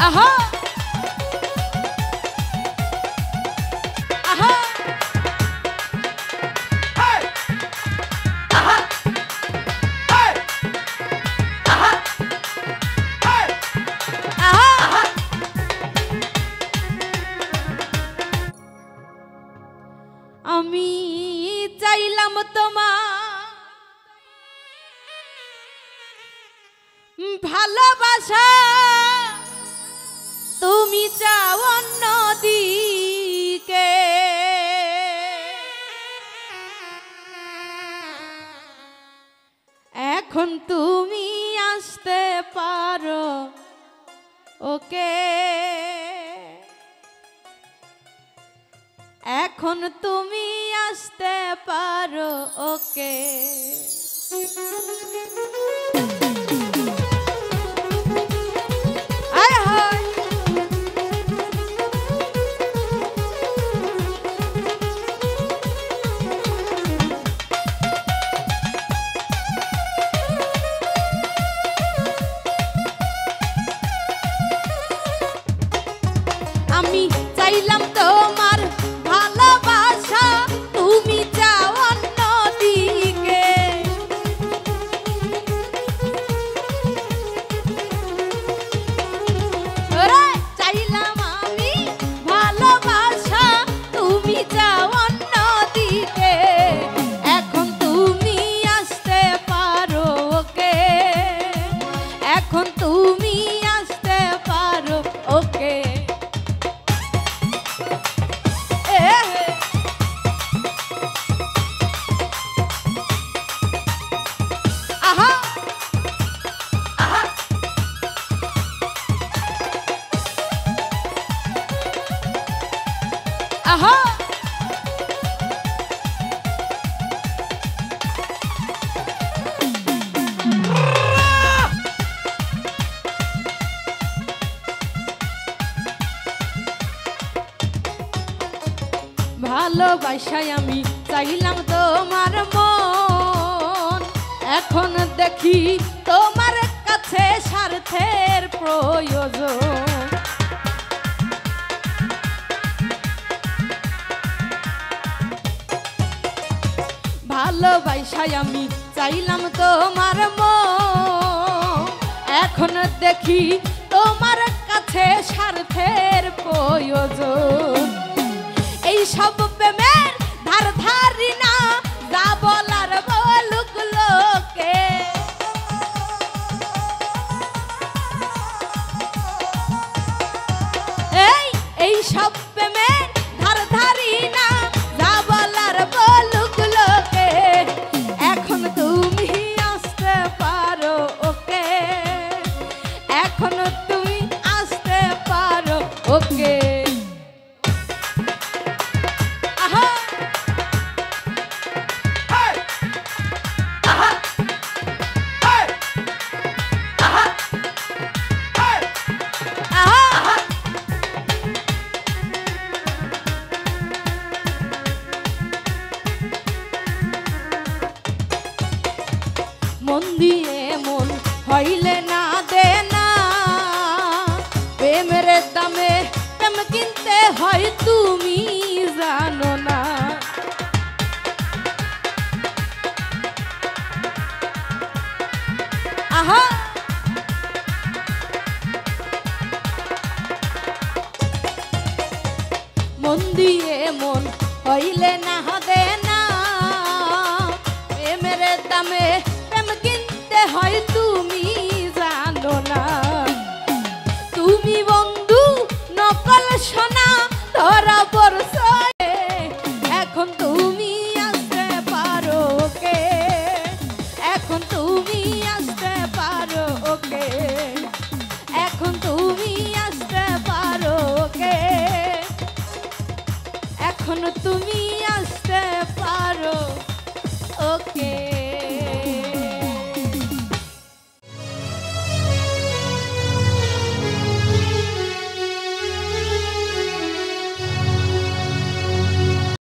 আহা আহা আমি চাইলাম তোমার ভালোবাসা তুমি চাও অন্যদিকে এখন তুমি আসতে পারো ওকে এখন তুমি আসতে পারো ওকে আয় হায় আমি চাইলাম তোমার ভালোবাসা তুমি চাও অন্যদিকে ওরে চাইলাম আমি ভালোবাসা তুমি চাও অন্যদিকে এখন তুমি আসতে পারো ওকে এখন তুমি আসতে পারো ওকে আহা ভালোবাসায় আমি চাইলাম তোমার মন এখন দেখি তোমার কাছে স্বার্থের প্রয়োজন ভালোবাসায় আমি চাইলাম তোমার মন এখন দেখি তোমার কাছে স্বার্থের প্রয়োজন এই সব প্রেমের ধার ধারি না যা বলার বলুক লোকে এই সব প্রেমের ধার ধারি না যা বলার বলুক লোকে এখন তুমি আসতে পারো ওকে এখন তুমি আসতে পারো ওকে মন দিয়ে মন হইলে না দে না প্রেমের দামে প্রেম কিনতে হয় তুমি জানো না আহা মন দিয়ে মন হইলে না দে না প্রেমের দামে প্রেম কিনতে হয়